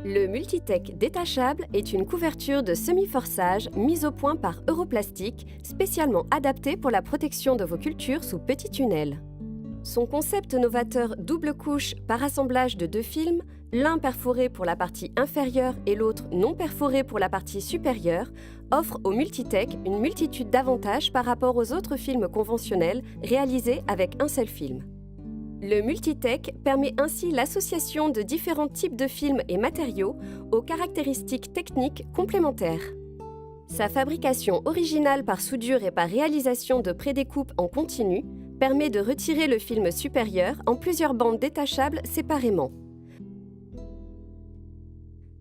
Le Multitech détachable est une couverture de semi-forçage mise au point par Europlastic, spécialement adaptée pour la protection de vos cultures sous petit tunnel. Son concept novateur double couche par assemblage de deux films, l'un perforé pour la partie inférieure et l'autre non perforé pour la partie supérieure, offre au Multitech une multitude d'avantages par rapport aux autres films conventionnels réalisés avec un seul film. Le Multitech permet ainsi l'association de différents types de films et matériaux aux caractéristiques techniques complémentaires. Sa fabrication originale par soudure et par réalisation de prédécoupes en continu permet de retirer le film supérieur en plusieurs bandes détachables séparément.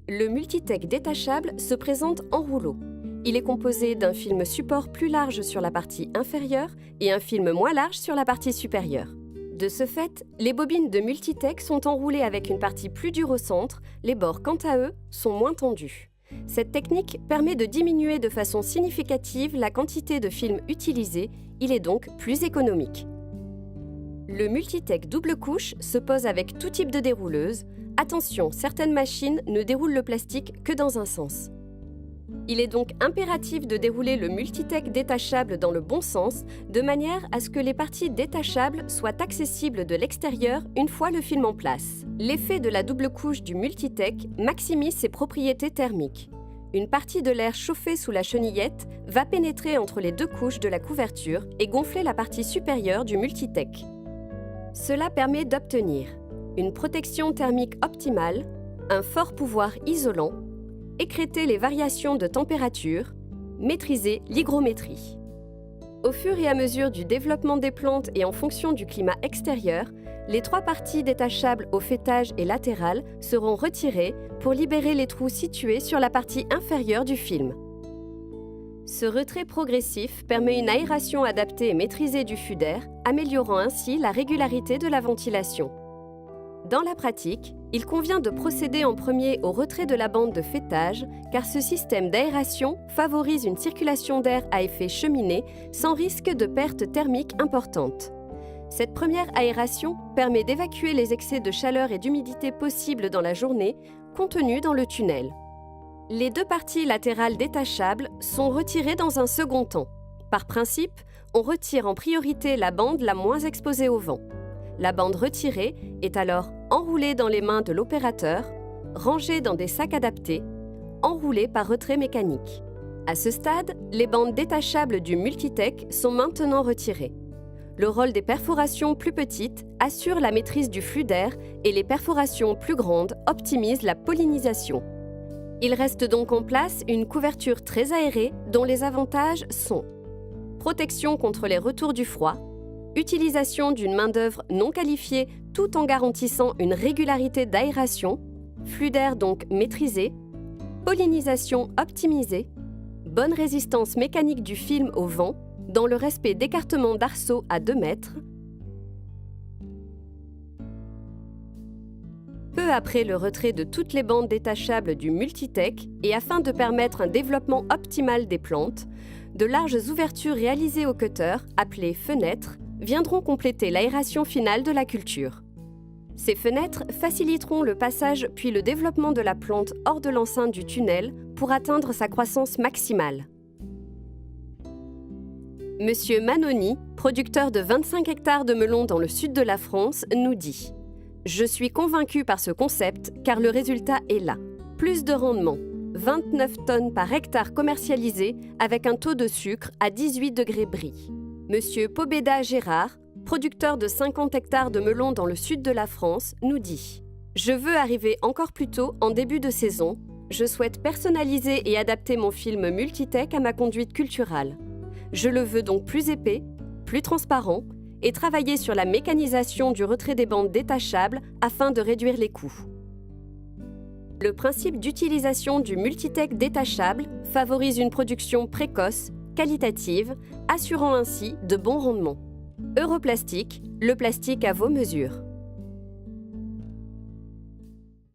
Le Multitech détachable se présente en rouleau. Il est composé d'un film support plus large sur la partie inférieure et un film moins large sur la partie supérieure. De ce fait, les bobines de Multitech sont enroulées avec une partie plus dure au centre, les bords quant à eux sont moins tendus. Cette technique permet de diminuer de façon significative la quantité de film utilisé, il est donc plus économique. Le Multitech double couche se pose avec tout type de dérouleuse. Attention, certaines machines ne déroulent le plastique que dans un sens. Il est donc impératif de dérouler le Multitech détachable dans le bon sens, de manière à ce que les parties détachables soient accessibles de l'extérieur une fois le film en place. L'effet de la double couche du Multitech maximise ses propriétés thermiques. Une partie de l'air chauffé sous la chenillette va pénétrer entre les deux couches de la couverture et gonfler la partie supérieure du Multitech. Cela permet d'obtenir une protection thermique optimale, un fort pouvoir isolant, écréter les variations de température, maîtriser l'hygrométrie. Au fur et à mesure du développement des plantes et en fonction du climat extérieur, les trois parties détachables au faîtage et latérales seront retirées pour libérer les trous situés sur la partie inférieure du film. Ce retrait progressif permet une aération adaptée et maîtrisée du flux d'air, améliorant ainsi la régularité de la ventilation. Dans la pratique, il convient de procéder en premier au retrait de la bande de faîtage, car ce système d'aération favorise une circulation d'air à effet cheminée sans risque de perte thermique importante. Cette première aération permet d'évacuer les excès de chaleur et d'humidité possibles dans la journée, contenus dans le tunnel. Les deux parties latérales détachables sont retirées dans un second temps. Par principe, on retire en priorité la bande la moins exposée au vent. La bande retirée est alors enroulée dans les mains de l'opérateur, rangée dans des sacs adaptés, enroulée par retrait mécanique. À ce stade, les bandes détachables du Multitech sont maintenant retirées. Le rôle des perforations plus petites assure la maîtrise du flux d'air et les perforations plus grandes optimisent la pollinisation. Il reste donc en place une couverture très aérée dont les avantages sont protection contre les retours du froid, utilisation d'une main-d'œuvre non qualifiée tout en garantissant une régularité d'aération, flux d'air donc maîtrisé, pollinisation optimisée, bonne résistance mécanique du film au vent, dans le respect d'écartements d'arceaux à 2 mètres. Peu après le retrait de toutes les bandes détachables du Multitech et afin de permettre un développement optimal des plantes, de larges ouvertures réalisées au cutter, appelées fenêtres, viendront compléter l'aération finale de la culture. Ces fenêtres faciliteront le passage puis le développement de la plante hors de l'enceinte du tunnel pour atteindre sa croissance maximale. Monsieur Manoni, producteur de 25 hectares de melons dans le sud de la France, nous dit « Je suis convaincu par ce concept car le résultat est là. Plus de rendement, 29 tonnes par hectare commercialisé avec un taux de sucre à 18 degrés Brie. » Monsieur Pobeda Gérard, producteur de 50 hectares de melons dans le sud de la France, nous dit « Je veux arriver encore plus tôt en début de saison. Je souhaite personnaliser et adapter mon film Multitech à ma conduite culturale. Je le veux donc plus épais, plus transparent et travailler sur la mécanisation du retrait des bandes détachables afin de réduire les coûts. » Le principe d'utilisation du Multitech détachable favorise une production précoce, qualitative, assurant ainsi de bons rendements. Europlastic, le plastique à vos mesures.